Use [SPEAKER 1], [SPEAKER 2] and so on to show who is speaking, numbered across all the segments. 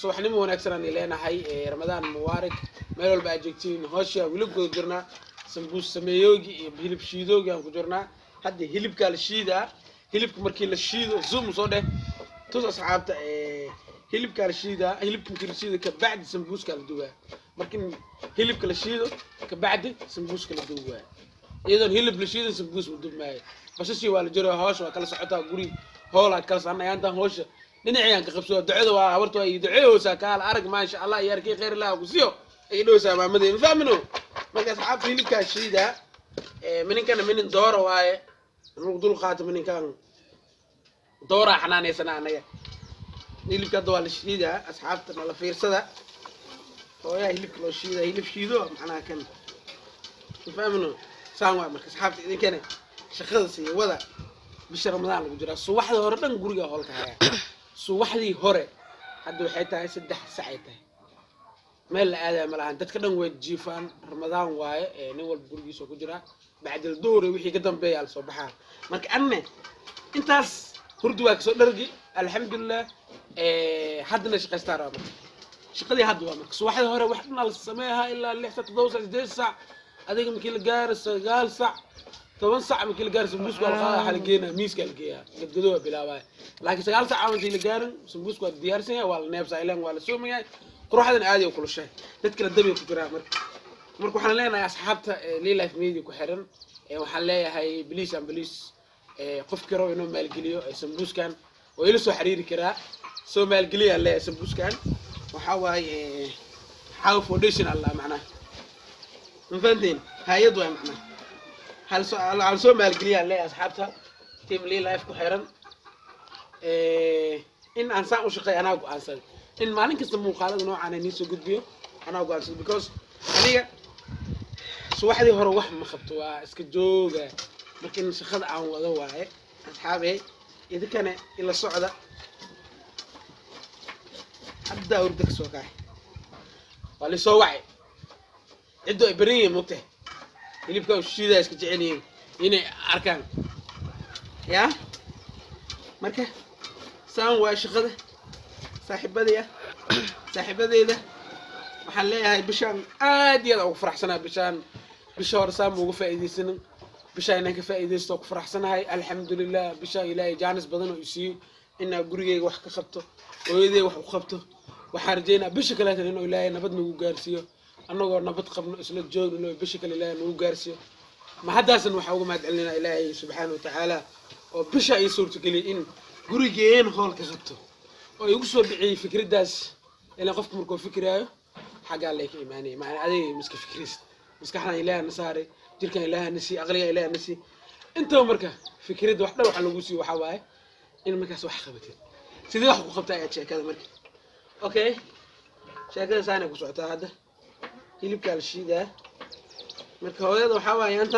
[SPEAKER 1] subaxnimo wanaagsan aan ileenahay Ramadaan mubaarak meel walba aad joogtiin hawsha wilibkooda jirnaa sambuus sameeyoogi iyo hilib shiidoogi aan ku jirnaa hadda hilibka la shiidaa hilibka markii la shiido zoom soo dheh tus asxaabta hilibka la shiidaa hilibka markii la shiido ka bacdi sambuuska la duwaa markii hilibka la shiido ka bacdi sambuuska la duwaa iyadoo hilib la shiido sambuus u dubmaayo basashii waa la jiro hawsha waa kala socotaa guri hawlaad kala saarnayaan hawsha dhinaciyaan ka qabsado ducada waa habartu ay duceeyoosa kaal arag ma sha Allah yarkii khayr Allah ku siiyo ay dhoosa maamaday ma fahmino marka asxaabta hilibka shiida mininkana minin dooro waaye inuu dul qaato mininkan doora xanaanaysan anaga hilibka waa la shiida asxaabta la fiirsada hooyaa hilibka loo shiida hilib shiido macnaha kan ma fahmino saan waa marka asxaabta idinkana shaqada si wada bisha Ramadaan lagu jira subaxda hore dhan guriga hawlka haya subaxdii hore hadda waxay tahay 3 saac ay tahay meel la aaday malahan dadka dhan way jiifaan Ramadaan waaye nin walba gurigiisa ku jira bacdil duhur wixii ka dambeeyay soo baxaa marka anne intaas hurdu waa ka soo dhargi alxamdulillah haddana shaqaystaa raba shaqadii hadda waa marka subaxdii hore wax dhan la sameeyaa ilaa 6 saac adiga markii la gaaro 9 saac 10 ساعة من كل جالس سمبوس والخا حلقينا ميس كالجيا قددوها بلاواي لكن 9 ساعة من كل جارن سمبوس قد ديارسيا ولا نيب سايلان ولا سوميا قروح هذا عادي وكل شيء تذكر الدبي وكجرا مركو حنا لنا يا أصحابتا لي لايف ميديا كحرن وحلايا هاي بليس أم بليس قف كرو إنه مالجليو سمبوس كان ويلسو حريري كرا سو مالجليو اللي سمبوس كان وحاوي حاو فوديشن الله معناه مفهمين هاي يدوي معناه هل سو مالجليا اللي أصحابتها تيم لي لايف كحرن إن أنسان وشقي أنا أقول أنسان إن ما لينك اسمه خالد نوع أنا نيسو جود بيو أنا أقول أنسان because أنا سواحدي هرو واحد ما خبطوا إسكجوجا لكن شخص عن وضوء أصحابي إذا كان إلى الصعدة أبدأ أردك سوكاي واللي سوعي عدو إبريم مكته اللي بكون الشيء ده إسكجعيني هنا أركان يا مركه سام واشقده صاحبتي ده waxaan leeyahay bishaan aad iyo aad ugu faraxsanahay bisha hore saam ugu faa'iideysan bishaan inaan ka faa'iideysto ku faraxsanahay alxamdulillah bisha ilaahay jaanis badan oo isii inaa gurigeyga wax ka qabto hooyaday wax u qabto waxaan rajeynaa bisha kale inuu ilaahay nabad nagu gaarsiiyo annagoo nabad qabno isla joogno bisha kale ilaahay nagu gaarsiiyo ma haddaasan waxa uga mahadcelinaa ilaahay subxaanahu wa tacaala oo bisha ay suurto geliyay in gurigeen hool ka qabto oo igu soo bixiyay fikradaas ilaa qofku markuu fikiraayo حاجة عليك إيمانية مع هذه مسك فكريست مسك إحنا إله نساري جركنا إله نسي أغلية إله نسي أنت ومركه فكرة واحدة وحنا نقولي وحواي إن مركه سوى خبتين سيدي واحد وخبطة يا شيء كذا مركه أوكي شيء كذا سانا قصعتها هذا يلبك على الشيء ده مركه هذا وحواي أنت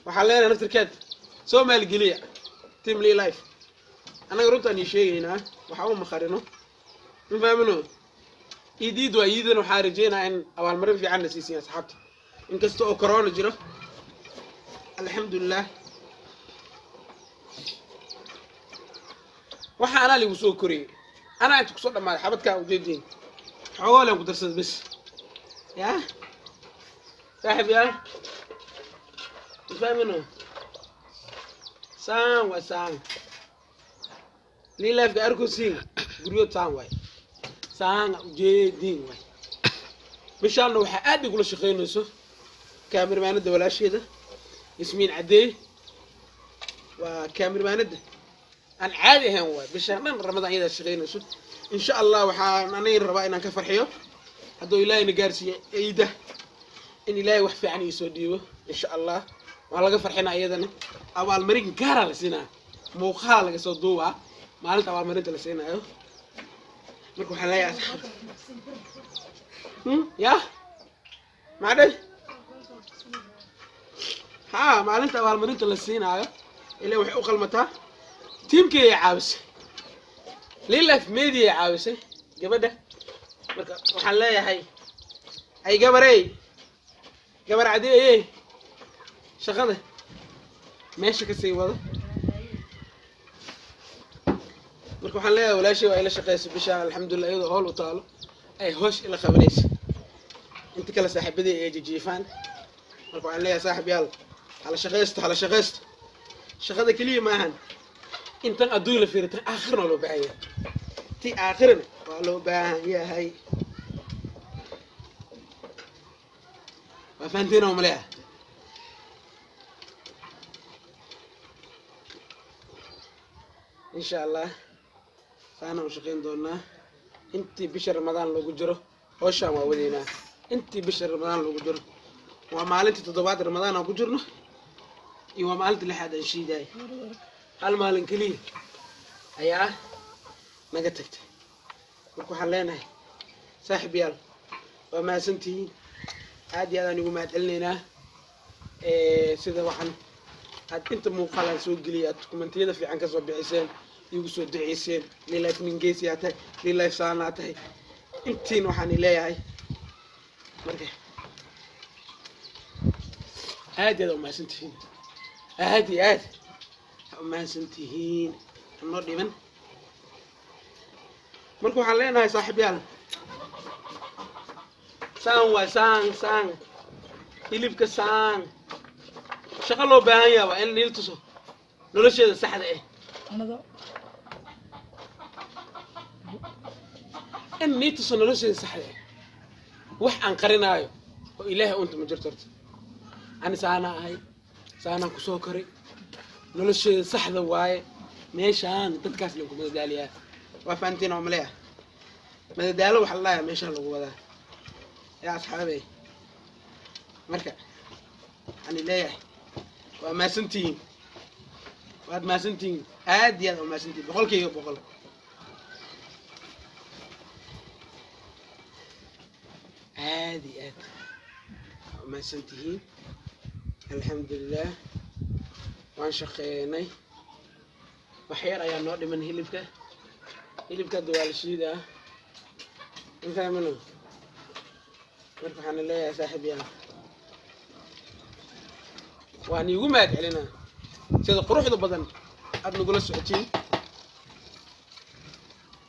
[SPEAKER 1] وحلينا نفس الكد سو ما الجلية تيم لي لايف أنا قررت أني شيء هنا وحاول مخارنه من فاهمينه يديد ويدنا وحارجينا إن أول مرة في عنا سيسين أصحابتي إن كستو كورونا جرا الحمد لله وحنا اللي وصول كوري أنا أنت كسرت مع حبتك وجدين حوالي وقدرت بس يا صاحب يا فاهمينه سام وسام لي لا في أركوسين قريو سام واي سان جدين واي مشان لو حد يقول شقينوسو كاميرا مان الدوله شيده ياسمين عدي وكاميرا مان ان عادي هن واي مشان رمضان يدا شقينوسو ان شاء الله وحان انا ربا ان كفرحيو هدو الهي نغارسي ايده ان الهي wax fiican isoo dhiibo insha Allah waa laga farxinaa iyadana abaal marin gaar ah la siinaa muuqaal laga soo duuba maalinta abaal marinta la siinayo marka waxaan leeyahay asxaab ya maadhay ha maalinta abaal marinta la siinaayo ilaa waxay u qalmataa teamkii caawisay lilaaf media caawisay gabadha marka waxaan leeyahay ay gabar cadeeyay shaqada meesha ka sii wado marka waxaan leeyahay walaashay waa ila shaqeysa bisha alxamdulilah iyadoo howl u taalo ay hoosh ila qabanaysa inta kale saaxiibadii ay jijiifaan marka waxaan leeyahay saaxiib yaal hala shaqeysto shaqada keliya maahan intan adduun la fiirtan aakhirna loo baahan yahay ti aakhirna waa loo baahan yahay waa fahanteena oo maleeyahay insha allah saana u shaqeyn doonaa intii bisha ramadaan loogu jiro howshaan waa wadeynaa intii bisha ramadaan loogu jiro waa maalintii 7 ramadaan aan ku jirno iyo waa maalintii 6 aan shiidaay hal maalin kaliya ayaa naga tagtay marka waxaan leenahay saaxiib yaal waa mahadsantihiin aad iyo aad aan ugu mahadcelinaynaa sida waxaan aad inta muuqaalaan soo geliyay aad kumentiyada fiican ka soo bixiseen igu soo duceyseen life ningeesi yaa tahay life saana tahay intiin waxaan leeyahay marka aad iyo aad u mahadsantihiin aad iyo aad u mahadsantihiin noo dhiman marka waxaan leenahay saaxiib yaal saan waa saan hilibka saan shaqo loo baahan yahay waa in niil tuso nolosheeda saxda ah in niil tuso nolosheeda saxda ah wax aan qarinaayo oo ilaahay unta ma jirto horta ani saana ahay saanaan ku soo koray nolosheeda saxda waaye meeshaan dadkaas lagu madadaaliyaa waa fahantiin oo maleeyahay madadaalo waxa la dhahayaa meeshaan lagu wadaa yaa asxaabey marka waxaan leeyahay waa mahadsantihiin waad mahadsantihiin aad iyo aad u mahadsantihiin boqolkiiba boqol aad iyo aad u mahadsantihiin alxamdulilah waan shaqeynay wax yar ayaa noo dhiman hilibka hadda waa la shiidaa infahmino marka waxaan leeyahay saaxiib yaal waan iigu mahad celinaa sida quruxda badan aad nagula socotiin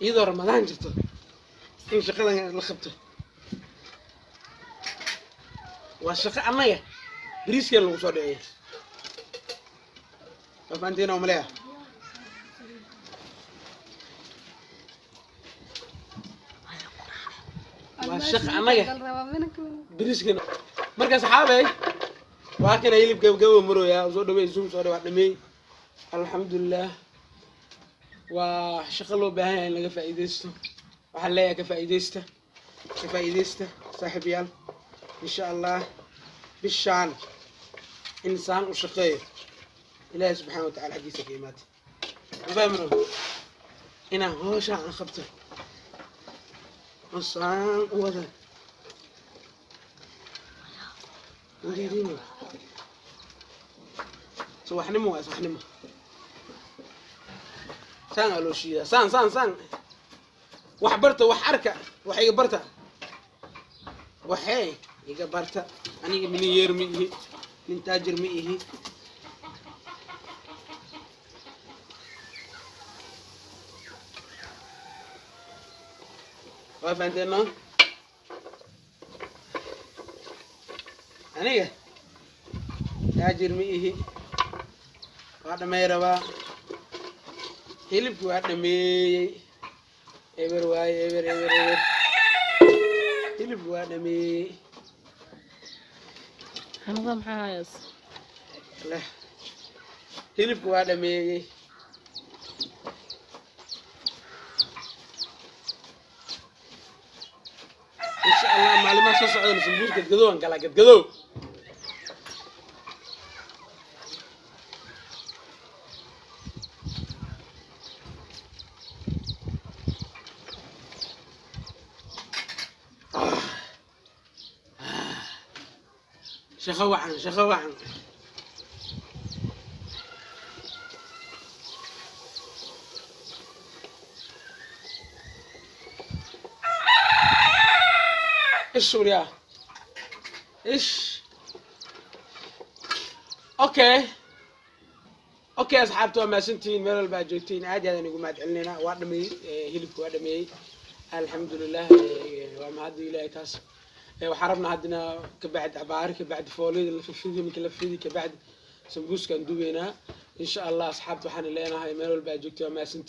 [SPEAKER 1] iyadoo ramadaan jirto in shaqadan la qabto waa shaqo annaga bariiskeen lagu soo dhiciyay waa fahantiin oo maleeyahay waa shaqo annaga bariiskeen marka saxaabey waa kana hilib gabgabo marooyaa soo dhaweey zoom soo dhawaad dhameey alxamdulilah waa shaqo loo baahan yahay in laga faa'iideysto waxaan leeyahay ka faa'iideysta saaxiib yaal insha allah bishaan insaan u shaqeeyo ilaahay subxaana watacaala xaggiisa ka imaatay mafahmino inaan hooshaan aan qabto osaan u wada وديريني صباحنمو صباحنمو سان الوشيا سان وحبرته وحركه وحي برته وحي يقبرته اني من يرمي من تاجر مئه واقف عندنا aniga taajir ma ihi waa dhamay rabaa hilibki waa dhameeyey eber waaye eber hilibki waa dhameeyey
[SPEAKER 2] hamada maxaa hayas
[SPEAKER 1] leh hilibki waa dhameeyey insha allah maalimaha soo socda sambuus gadgado aan galaa gadgado شخو عن ايش سوريا ايش اوكي اوكي اصحابتي ما سنتين ميل والبا جوجتين عادي هذا نقول ما تعلنينا وادمي هلبك وادمي الحمد لله وما هذا إلهي تاس وحربنا عندنا كبعد عبارة كبعد فوليد اللي في الفيديو مثل الفيديو كبعد سمبوس كان دوبينا إن شاء الله أصحابتي وحنا لنا هاي ميل والبا جوجتين ما سنتين